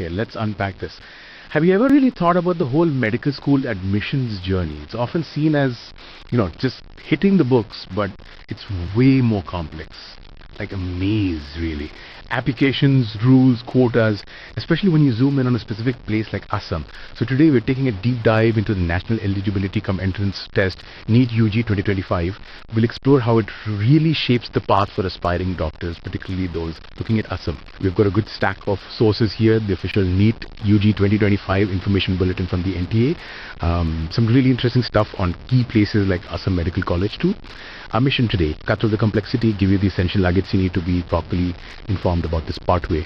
Okay, let's unpack this. Have you ever really thought about the whole medical school admissions journey? It's often seen as, just hitting the books, but it's way more complex. Like a maze, really. Applications, rules, quotas, especially when you zoom in on a specific place like Assam. So today we're taking a deep dive into the National Eligibility Cum Entrance Test, NEET UG 2025. We'll explore how it really shapes the path for aspiring doctors, particularly those looking at Assam. We've got a good stack of sources here, the official NEET UG 2025 information bulletin from the NTA. Some really interesting stuff on key places like Assam Medical College too. Our mission today, cut through the complexity, give you the essential nuggets you need to be properly informed about this pathway.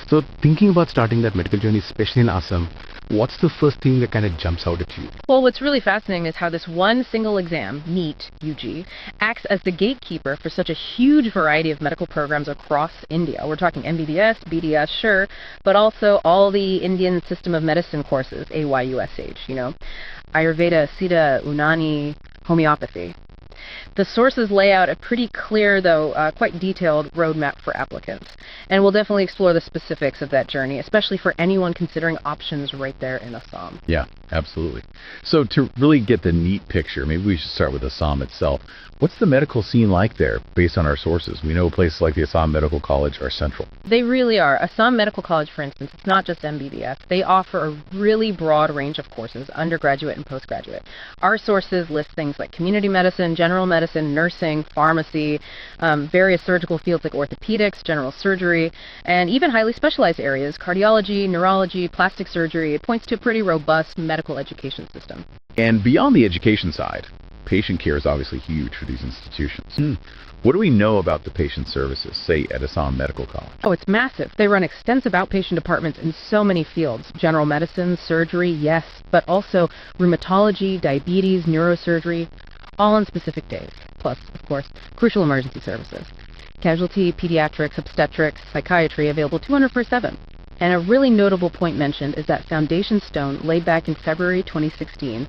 So thinking about starting that medical journey, especially in Assam, what's the first thing that kind of jumps out at you? Well, what's really fascinating is how this one single exam, NEET UG, acts as the gatekeeper for such a huge variety of medical programs across India. We're talking MBBS, BDS, sure, but also all the Indian system of medicine courses, AYUSH, Ayurveda, Siddha, Unani, homeopathy. The sources lay out a pretty clear, though quite detailed, roadmap for applicants. And we'll definitely explore the specifics of that journey, especially for anyone considering options right there in Assam. Yeah, absolutely. So to really get the NEET picture, maybe we should start with Assam itself. What's the medical scene like there, based on our sources? We know places like the Assam Medical College are central. They really are. Assam Medical College, for instance, it's not just MBBS. They offer a really broad range of courses, undergraduate and postgraduate. Our sources list things like community medicine, general medicine, nursing, pharmacy, various surgical fields like orthopedics, general surgery, and even highly specialized areas, cardiology, neurology, plastic surgery. It points to a pretty robust medical education system. And beyond the education side, patient care is obviously huge for these institutions. What do we know about the patient services, say, at Assam Medical College? Oh, it's massive. They run extensive outpatient departments in so many fields. General medicine, surgery, yes, but also rheumatology, diabetes, neurosurgery, all on specific days. Plus, of course, crucial emergency services. Casualty, pediatrics, obstetrics, psychiatry available 24/7. And a really notable point mentioned is that foundation stone laid back in February 2016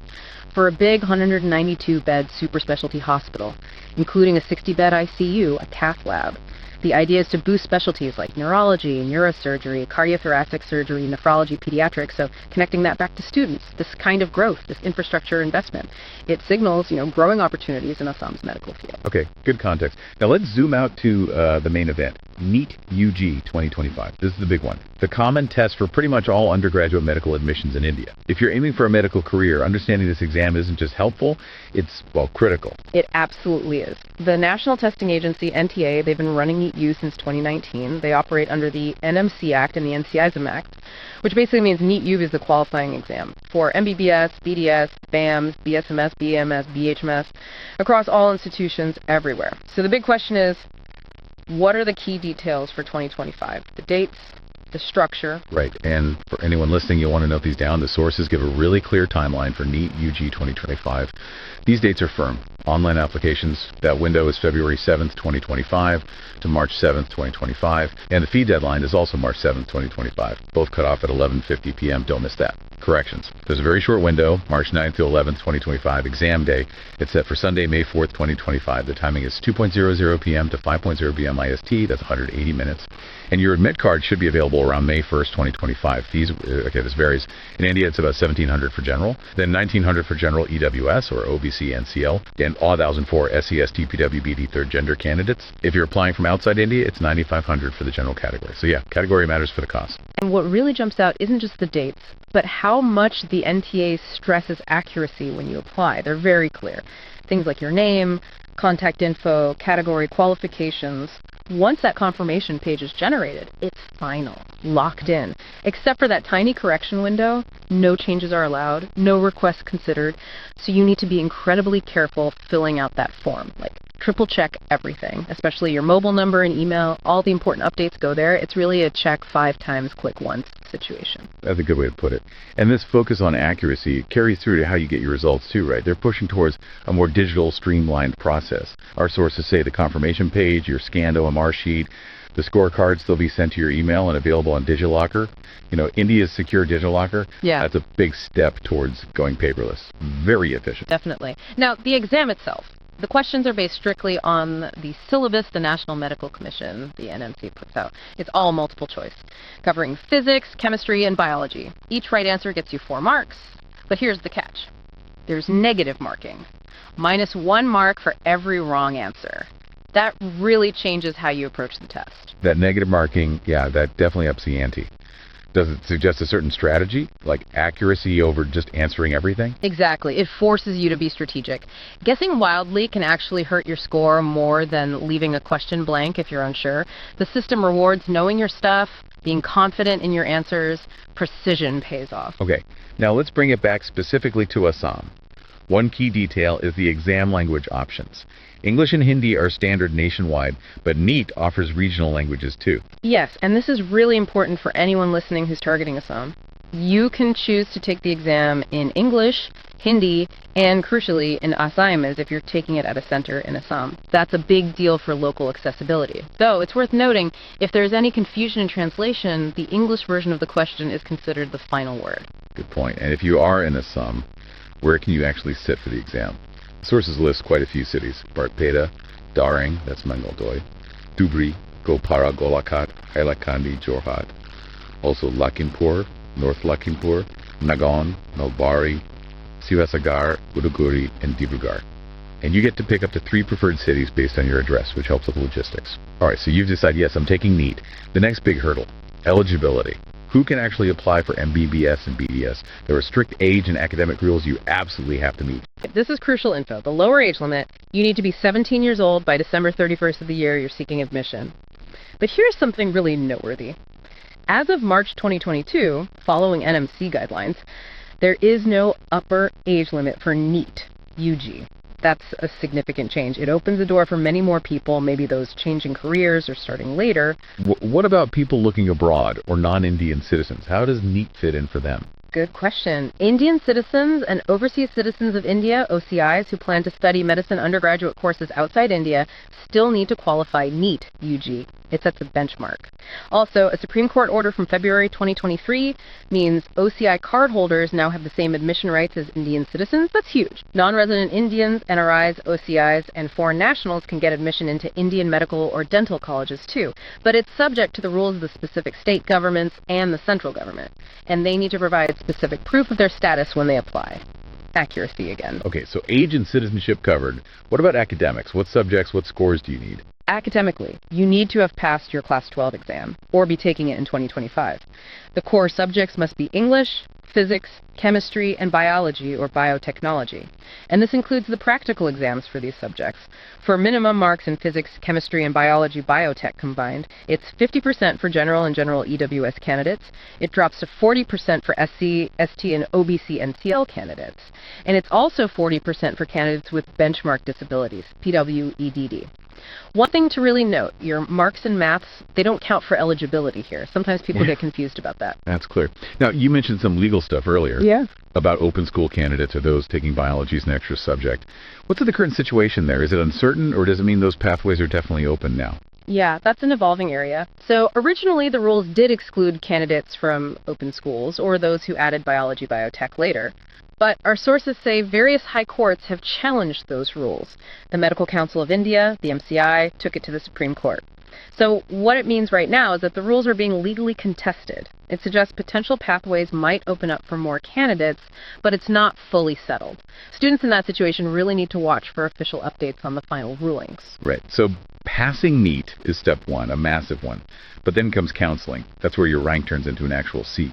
for a big 192-bed super specialty hospital, including a 60-bed ICU, a cath lab. The idea is to boost specialties like neurology, neurosurgery, cardiothoracic surgery, nephrology, pediatrics, so connecting that back to students, this kind of growth, this infrastructure investment. It signals, growing opportunities in Assam's medical field. Okay, good context. Now let's zoom out to the main event, NEET UG 2025. This is the big one. The common test for pretty much all undergraduate medical admissions in India. If you're aiming for a medical career, understanding this exam isn't just helpful, it's, critical. It absolutely is. The National Testing Agency, NTA, they've been running NEET U since 2019. They operate under the NMC Act and the NCISM Act, which basically means NEET U is the qualifying exam for MBBS, BDS, BAMS, BSMS, BMS, BHMS, across all institutions everywhere. So the big question is, what are the key details for 2025? The dates, the structure. Right, and for anyone listening, you'll want to note these down. The sources give a really clear timeline for NEET UG 2025. These dates are firm. Online applications, that window is February 7th, 2025 to March 7th, 2025. And the fee deadline is also March 7th, 2025. Both cut off at 11:50 p.m. Don't miss that. Corrections. There's a very short window, March 9th to 11th, 2025, exam day. It's set for Sunday, May 4th, 2025. The timing is 2:00 p.m. to 5:00 p.m. IST. That's 180 minutes. And your admit card should be available around May 1st, 2025. Fees, this varies. In India, it's about $1,700 for general, then $1,900 for general EWS or OBC NCL, and $1,000 for SES TPW BD third gender candidates. If you're applying from outside India, it's $9,500 for the general category. So yeah, category matters for the cost. And what really jumps out isn't just the dates, but how much the NTA stresses accuracy when you apply. They're very clear. Things like your name, contact info, category, qualifications. Once that confirmation page is generated, it's final, locked in. Except for that tiny correction window, no changes are allowed, no requests considered, so you need to be incredibly careful filling out that form. Like, triple check everything, especially your mobile number and email. All the important updates go there. It's really a check 5 times, click once situation. That's a good way to put it. And this focus on accuracy carries through to how you get your results too, right? They're pushing towards a more digital, streamlined process. Our sources say the confirmation page, your scanned OMR sheet, the scorecards, they'll be sent to your email and available on DigiLocker. India's secure DigiLocker, that's a big step towards going paperless. Very efficient. Definitely. Now, the exam itself, The questions are based strictly on the syllabus the National Medical Commission, the NMC, puts out. It's all multiple choice, covering physics, chemistry, and biology. Each right answer gets you 4 marks, but here's the catch. There's negative marking, -1 mark for every wrong answer. That really changes how you approach the test. That negative marking, yeah, that definitely ups the ante. Does it suggest a certain strategy, like accuracy over just answering everything? Exactly. It forces you to be strategic. Guessing wildly can actually hurt your score more than leaving a question blank if you're unsure. The system rewards knowing your stuff, being confident in your answers. Precision pays off. Okay, now let's bring it back specifically to Assam. One key detail is the exam language options. English and Hindi are standard nationwide, but NEET offers regional languages too. Yes, and this is really important for anyone listening who's targeting Assam. You can choose to take the exam in English, Hindi, and crucially in Assamese if you're taking it at a center in Assam. That's a big deal for local accessibility. Though it's worth noting, if there's any confusion in translation, the English version of the question is considered the final word. Good point. And if you are in Assam, where can you actually sit for the exam? Sources list quite a few cities: Barpeta, Darang, that's Mangaldoy, Dhubri, Gopara, Golakhat, Hailakandi, Jorhat, also Lakhimpur, North Lakhimpur, Nagaon, Nalbari, Sivasagar, Uduguri, and Dibrugarh. And you get to pick up to 3 preferred cities based on your address, which helps with logistics. All right, so you've decided, yes, I'm taking NEET. The next big hurdle, eligibility. Who can actually apply for MBBS and BDS? There are strict age and academic rules you absolutely have to meet. This is crucial info. The lower age limit, you need to be 17 years old by December 31st of the year you're seeking admission. But here's something really noteworthy. As of March 2022, following NMC guidelines, there is no upper age limit for NEET UG. That's a significant change. It opens the door for many more people, maybe those changing careers or starting later. What about people looking abroad or non-Indian citizens? How does NEET fit in for them? Good question. Indian citizens and overseas citizens of India, OCIs, who plan to study medicine undergraduate courses outside India still need to qualify NEET UG. It sets a benchmark. Also, a Supreme Court order from February 2023 means OCI cardholders now have the same admission rights as Indian citizens. That's huge. Non-resident Indians, NRIs, OCIs, and foreign nationals can get admission into Indian medical or dental colleges too, but it's subject to the rules of the specific state governments and the central government, and they need to provide specific proof of their status when they apply. Accuracy again. Okay, so age and citizenship covered. What about academics? What subjects, what scores do you need? Academically, you need to have passed your Class 12 exam or be taking it in 2025. The core subjects must be English, physics, chemistry, and biology or biotechnology. And this includes the practical exams for these subjects. For minimum marks in physics, chemistry, and biology biotech combined, it's 50% for general and general EWS candidates. It drops to 40% for SC, ST, and OBC NCL candidates. And it's also 40% for candidates with benchmark disabilities, PWEDD. One thing to really note, your marks in maths, they don't count for eligibility here. Sometimes people get confused about that. That's clear. Now, you mentioned some legal stuff earlier. Yeah. About open school candidates or those taking biology as an extra subject. What's the current situation there? Is it uncertain, or does it mean those pathways are definitely open now? Yeah, that's an evolving area. So originally the rules did exclude candidates from open schools or those who added biology biotech later. But our sources say various high courts have challenged those rules. The Medical Council of India, the MCI, took it to the Supreme Court. So what it means right now is that the rules are being legally contested. It suggests potential pathways might open up for more candidates, but it's not fully settled. Students in that situation really need to watch for official updates on the final rulings. Right. So passing NEET is step one, a massive one. But then comes counseling. That's where your rank turns into an actual seat.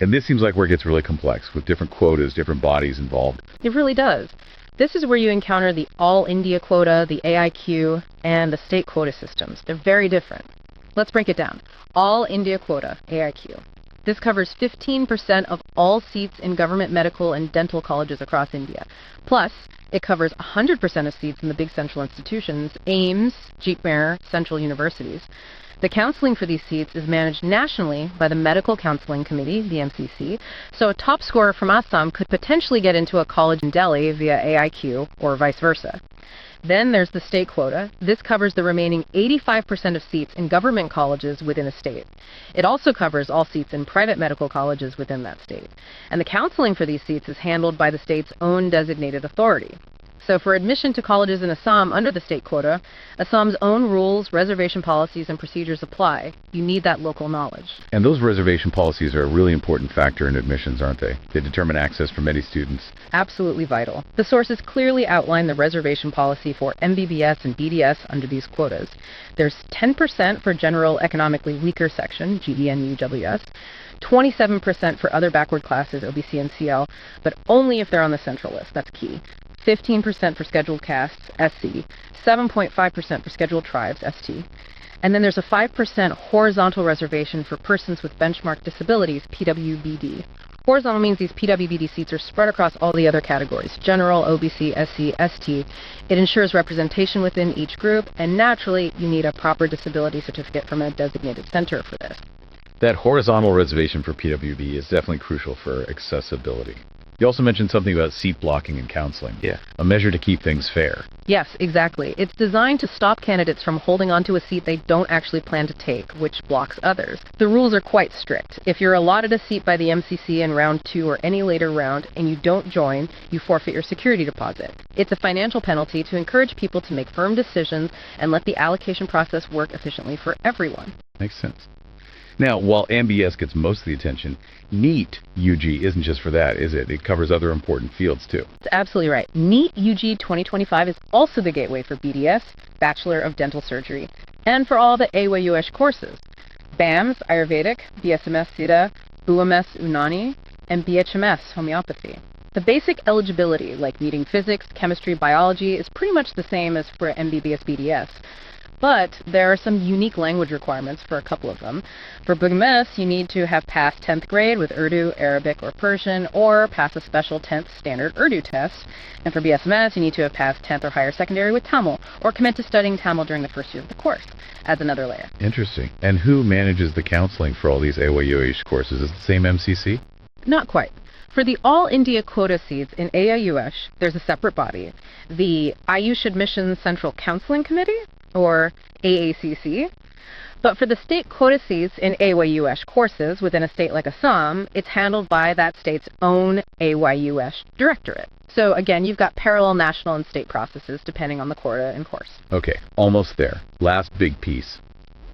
And this seems like where it gets really complex, with different quotas, different bodies involved. It really does. This is where you encounter the All India Quota, the AIQ, and the state quota systems. They're very different. Let's break it down. All India Quota, AIQ. This covers 15% of all seats in government medical and dental colleges across India. Plus, it covers 100% of seats in the big central institutions, AIIMS, Jeetmeer, central universities. The counseling for these seats is managed nationally by the Medical Counselling Committee, the MCC, so a top scorer from Assam could potentially get into a college in Delhi via AIQ or vice versa. Then there's the state quota. This covers the remaining 85% of seats in government colleges within a state. It also covers all seats in private medical colleges within that state. And the counseling for these seats is handled by the state's own designated authority. So for admission to colleges in Assam under the state quota, Assam's own rules, reservation policies, and procedures apply. You need that local knowledge. And those reservation policies are a really important factor in admissions, aren't they? They determine access for many students. Absolutely vital. The sources clearly outline the reservation policy for MBBS and BDS under these quotas. There's 10% for general economically weaker section, GENUWS, 27% for other backward classes, OBC and CL, but only if they're on the central list. That's key. 15% for scheduled castes, SC, 7.5% for scheduled tribes, ST. And then there's a 5% horizontal reservation for persons with benchmark disabilities, PWBD. Horizontal means these PWBD seats are spread across all the other categories, general, OBC, SC, ST. It ensures representation within each group, and naturally, you need a proper disability certificate from a designated center for this. That horizontal reservation for PWB is definitely crucial for accessibility. You also mentioned something about seat blocking and counseling. Yeah. A measure to keep things fair. Yes, exactly. It's designed to stop candidates from holding onto a seat they don't actually plan to take, which blocks others. The rules are quite strict. If you're allotted a seat by the MCC in round 2 or any later round and you don't join, you forfeit your security deposit. It's a financial penalty to encourage people to make firm decisions and let the allocation process work efficiently for everyone. Makes sense. Now, while MBS gets most of the attention, NEET UG isn't just for that, is it? It covers other important fields, too. That's absolutely right. NEET UG 2025 is also the gateway for BDS, Bachelor of Dental Surgery, and for all the AYUS courses. BAMS, Ayurvedic, BSMS Siddha, BUMS Unani, and BHMS Homeopathy. The basic eligibility, like needing physics, chemistry, biology, is pretty much the same as for MBBS BDS. But there are some unique language requirements for a couple of them. For BUMS, you need to have passed 10th grade with Urdu, Arabic, or Persian, or pass a special 10th standard Urdu test. And for BSMS, you need to have passed 10th or higher secondary with Tamil, or commit to studying Tamil during the first year of the course. Adds another layer. Interesting. And who manages the counseling for all these AYUS courses? Is it the same MCC? Not quite. For the All India quota seats in AIUS, there's a separate body, the Ayush Admissions Central Counseling Committee, or AACC. But for the state quota seats in AYUS courses within a state like Assam, it's handled by that state's own AYUS directorate. So again, you've got parallel national and state processes depending on the quota and course. Okay, almost there. Last big piece,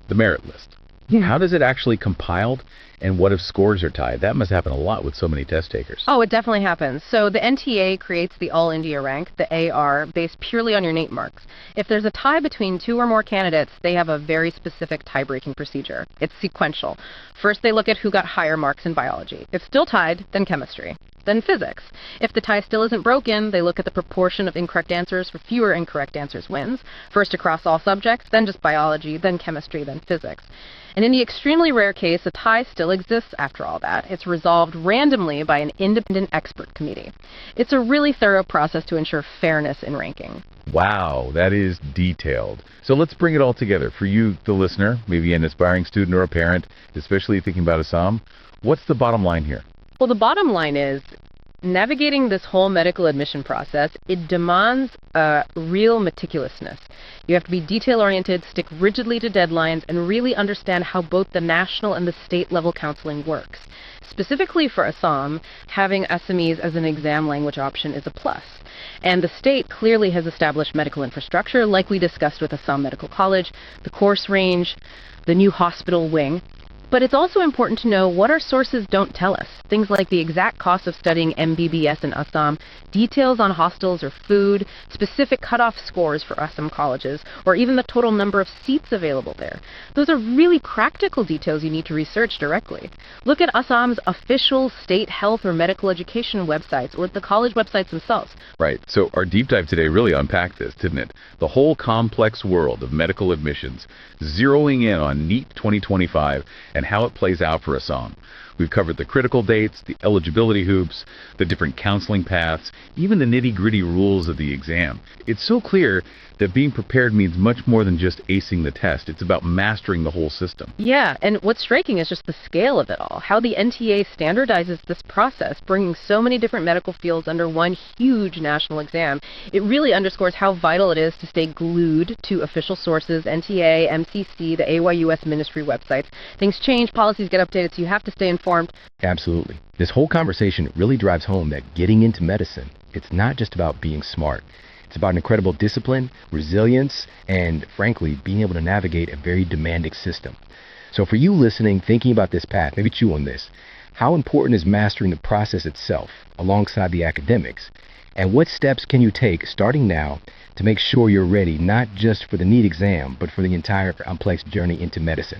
the merit list. How does it actually compiled, and what if scores are tied? That must happen a lot with so many test takers. Oh, it definitely happens. So the NTA creates the All India rank, the AR, based purely on your NAEP marks. If there's a tie between 2 or more candidates, they have a very specific tie-breaking procedure. It's sequential. First, they look at who got higher marks in biology. If still tied, then chemistry. Then physics. If the tie still isn't broken, they look at the proportion of incorrect answers for fewer incorrect answers wins. First across all subjects, then just biology, then chemistry, then physics. And in the extremely rare case a tie still exists after all that, it's resolved randomly by an independent expert committee. It's a really thorough process to ensure fairness in ranking. Wow, that is detailed. So let's bring it all together. For you, the listener, maybe an aspiring student or a parent, especially thinking about Assam, what's the bottom line here? Well, the bottom line is, navigating this whole medical admission process, it demands real meticulousness. You have to be detail-oriented, stick rigidly to deadlines, and really understand how both the national and the state-level counseling works. Specifically for Assam, having Assamese as an exam language option is a plus. And the state clearly has established medical infrastructure, like we discussed with Assam Medical College, the course range, the new hospital wing. But it's also important to know what our sources don't tell us. Things like the exact cost of studying MBBS in Assam, details on hostels or food, specific cutoff scores for Assam colleges, or even the total number of seats available there. Those are really practical details you need to research directly. Look at Assam's official state health or medical education websites, or the college websites themselves. Right, so our deep dive today really unpacked this, didn't it? The whole complex world of medical admissions, zeroing in on NEET 2025 and how it plays out for Assam. We've covered the critical dates, the eligibility hoops, the different counseling paths, even the nitty-gritty rules of the exam. It's so clear that being prepared means much more than just acing the test. It's about mastering the whole system. Yeah, and what's striking is just the scale of it all, how the NTA standardizes this process, bringing so many different medical fields under one huge national exam. It really underscores how vital it is to stay glued to official sources, NTA, MCC, the AYUS ministry websites. Things change, policies get updated, so you have to stay informed. Absolutely. This whole conversation really drives home that getting into medicine, it's not just about being smart. It's about incredible discipline, resilience, and frankly, being able to navigate a very demanding system. So for you listening, thinking about this path, maybe chew on this. How important is mastering the process itself alongside the academics? And what steps can you take starting now to make sure you're ready, not just for the NEET exam, but for the entire complex journey into medicine?